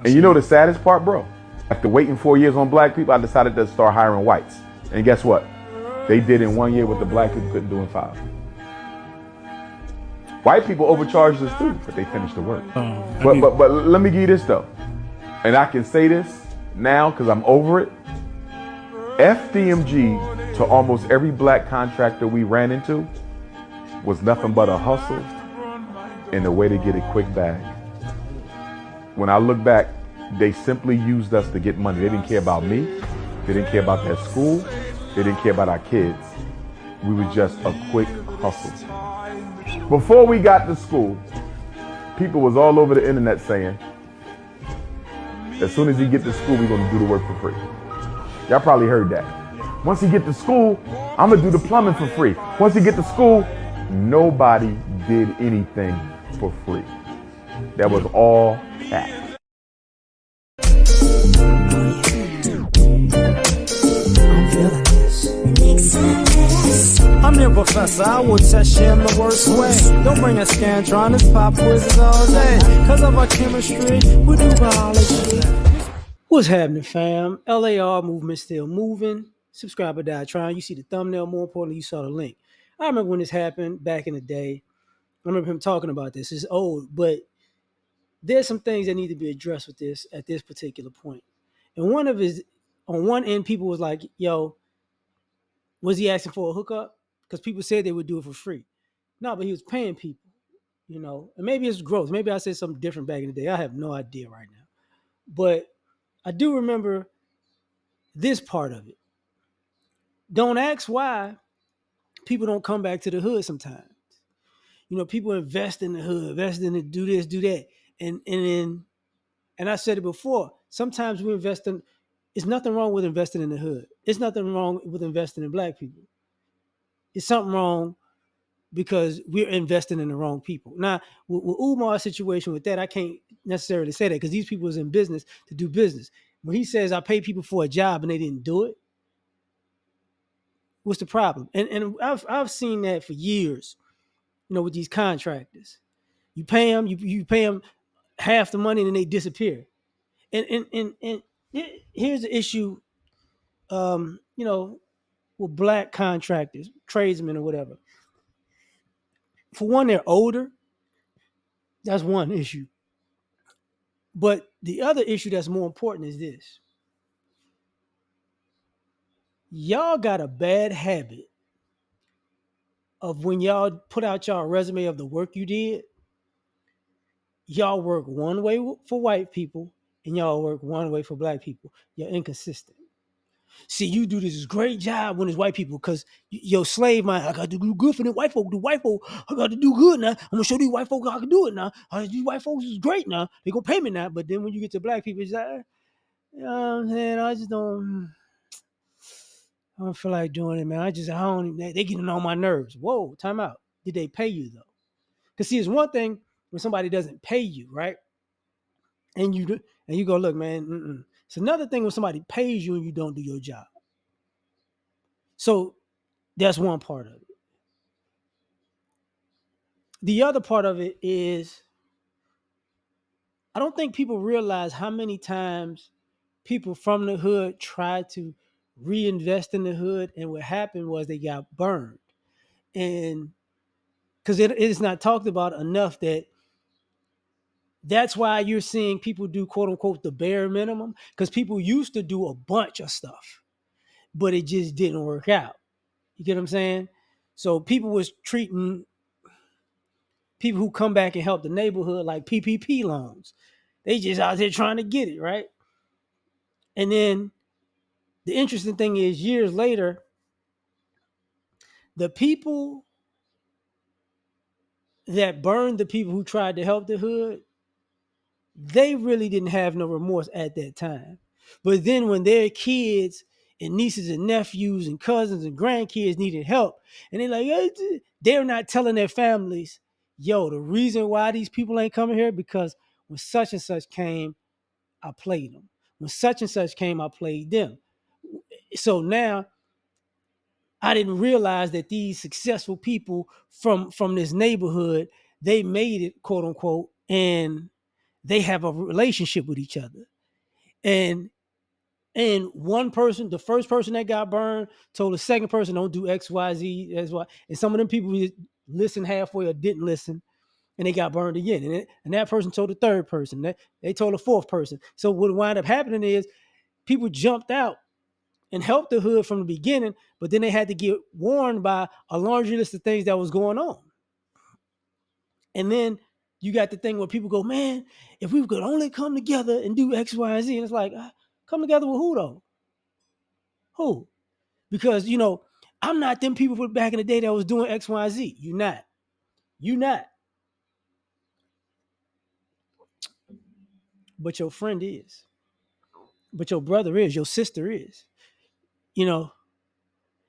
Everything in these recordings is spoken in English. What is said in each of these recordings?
And you know the saddest part, bro? After waiting 4 years on black people, I decided to start hiring whites. And guess what? They did in 1 year what the black people couldn't do in 5. White people overcharged us too, but they finished the work. But let me give you this though. And I can say this now because I'm over it. FDMG to almost every black contractor we ran into was nothing but a hustle and a way to get a quick bag. When I look back, they simply used us to get money. They didn't care about me. They didn't care about their school. They didn't care about our kids. We were just a quick hustle. Before we got to school, people was all over the internet saying, as soon as you get to school, we're gonna do the work for free. Y'all probably heard that. Once you get to school, I'm gonna do the plumbing for free. Once you get to school, nobody did anything for free. That was all cap. I'm your professor, I will test you in the worst way. Don't bring a scantron, it's pop quizzes all day. Cause of our chemistry, we do biology. What's happening, fam? L.A.R. movement still moving. Subscribe or die trying. You see the thumbnail, more importantly, you saw the link. I remember when this happened back in the day. I remember him talking about this. It's old, but there's some things that need to be addressed with this at this particular point. And one of his, on one end, people was like, yo, was he asking for a hookup? Because people said they would do it for free. No, but he was paying people, you know. And maybe it's growth. Maybe I said something different back in the day. I have no idea right now. But I do remember this part of it. Don't ask why people don't come back to the hood sometimes. You know, people invest in the hood, invest in it, do this, do that. And I said it before, sometimes we invest in, it's nothing wrong with investing in the hood. It's nothing wrong with investing in black people. It's something wrong because we're investing in the wrong people. Now, with Umar's situation with that, I can't necessarily say that because these people is in business to do business. When he says I pay people for a job and they didn't do it, what's the problem? And I've seen that for years, you know, with these contractors. You pay them, you pay them half the money and then they disappear. And here's the issue, you know, with black contractors, tradesmen or whatever. For one, they're older. That's one issue. But the other issue that's more important is this. Y'all got a bad habit of when y'all put out y'all resume of the work you did, y'all work one way for white people and y'all work one way for black people. You're inconsistent. See, you do this great job when it's white people because your slave mind, I got to do good for the white folk. The white folk, I got to do good now. I'm going to show these white folk how I can do it now. These white folks is great now. They going to pay me now. But then when you get to black people, it's like, you know what I'm saying? I don't feel like doing it, man. I don't, they getting on my nerves. Whoa, time out. Did they pay you though? Because see, it's one thing when somebody doesn't pay you, right? And you go, look, man, it's another thing when somebody pays you and you don't do your job. So that's one part of it. The other part of it is I don't think people realize how many times people from the hood tried to reinvest in the hood, and what happened was they got burned. And because it is not talked about enough that's why you're seeing people do quote unquote the bare minimum, because people used to do a bunch of stuff, but it just didn't work out. You get what I'm saying? So people was treating people who come back and help the neighborhood like PPP loans. They just out there trying to get it, right? And then the interesting thing is years later, the people that burned the people who tried to help the hood, they really didn't have no remorse at that time. But then when their kids and nieces and nephews and cousins and grandkids needed help, and they're like, they're not telling their families, yo, the reason why these people ain't coming here because when such and such came, I played them. When such and such came, I played them. So now I didn't realize that these successful people from this neighborhood, they made it, quote unquote, and they have a relationship with each other. And one person, the first person that got burned, told the second person, don't do X, Y, Z, X, Y. And some of them people listened halfway or didn't listen, and they got burned again. And that person told the third person, that they told the fourth person. So what wound up happening is people jumped out and helped the hood from the beginning, but then they had to get warned by a laundry list of things that was going on. And then you got the thing where people go, man, if we could only come together and do X, Y, and Z. And it's like, come together with who though? Who? Because, I'm not them people from back in the day that was doing X, Y, Z. You're not. You're not. But your friend is. But your brother is. Your sister is.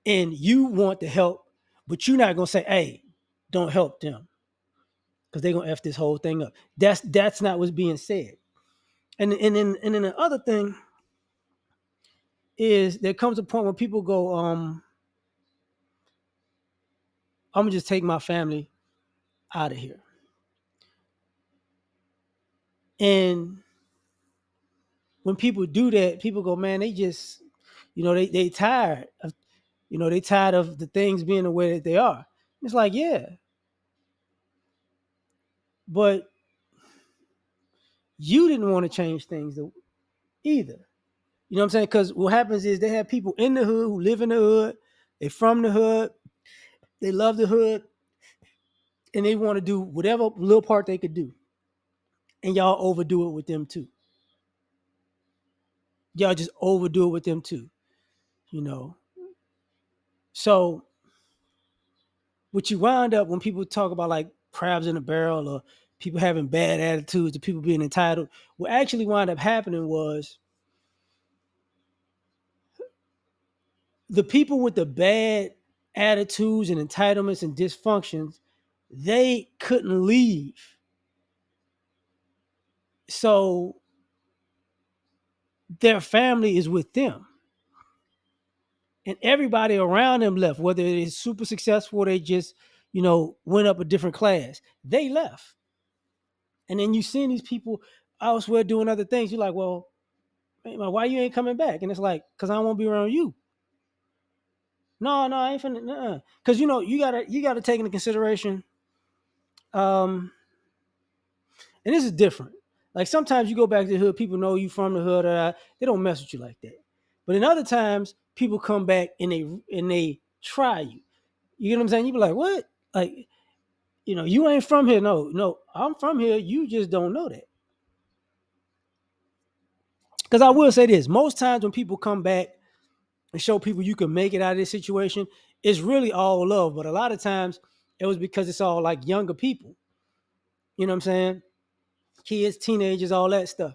And you want to help, but you're not going to say, hey, don't help them because they're going to F this whole thing up. That's not what's being said. And then the other thing is there comes a point when people go, I'm going to just take my family out of here. And when people do that, people go, man, they just, they tired of, they tired of the things being the way that they are. It's like, yeah, but you didn't want to change things either. You know what I'm saying? Because what happens is they have people in the hood who live in the hood. They from the hood. They love the hood. And they want to do whatever little part they could do. And y'all overdo it with them too. Y'all just overdo it with them too. So what you wind up when people talk about like crabs in a barrel or people having bad attitudes or people being entitled, what actually wound up happening was the people with the bad attitudes and entitlements and dysfunctions, they couldn't leave. So their family is with them. And everybody around them left, whether it's super successful or they just, went up a different class. They left. And then you seeing these people elsewhere doing other things. You're like, well, man, why you ain't coming back? And it's like, because I don't want to be around you. No, I ain't finna. Because you gotta take into consideration. And this is different. Like sometimes you go back to the hood, people know you from the hood, they don't mess with you like that. But in other times, people come back and they try you. You get what I'm saying? You be like, what? Like, you ain't from here. No, I'm from here. You just don't know that. Because I will say this: most times when people come back and show people you can make it out of this situation, it's really all love. But a lot of times it was because it's all like younger people. You know what I'm saying? Kids, teenagers, all that stuff.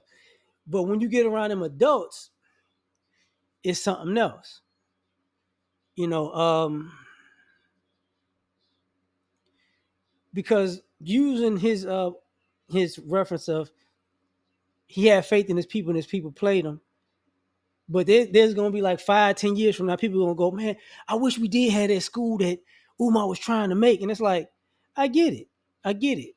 But when you get around them adults, it's something else. Because using his reference of he had faith in his people and his people played him. But there's gonna be like 5-10 years from now, people are gonna go, man, I wish we did have that school that Umar was trying to make. And it's like, I get it. You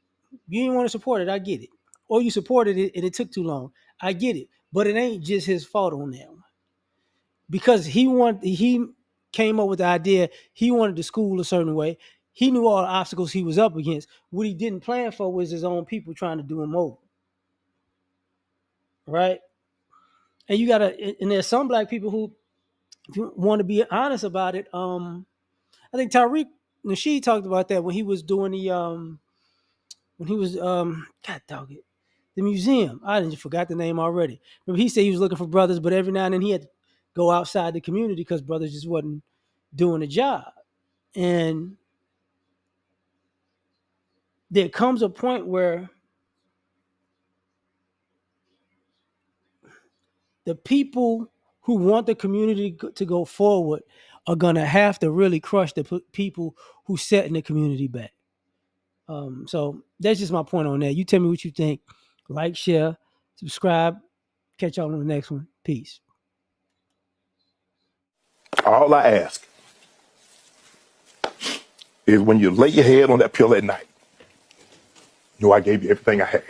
didn't want to support it, I get it. Or you supported it and it took too long. I get it. But it ain't just his fault on that one. Because he came up with the idea, he wanted the school a certain way. He knew all the obstacles he was up against. What he didn't plan for was his own people trying to do him over. Right? And and there's some black people who, if you want to be honest about it, I think Tariq Nasheed talked about that when he was doing God dog it, the museum. I just forgot the name already. Remember he said he was looking for brothers, but every now and then he had to go outside the community because brothers just wasn't doing the job. And there comes a point where the people who want the community to go forward are going to have to really crush the people who set in the community back. So that's just my point on that. You tell me what you think. Like, share, subscribe. Catch y'all on the next one. Peace. All I ask is when you lay your head on that pillow at night, know I gave you everything I had.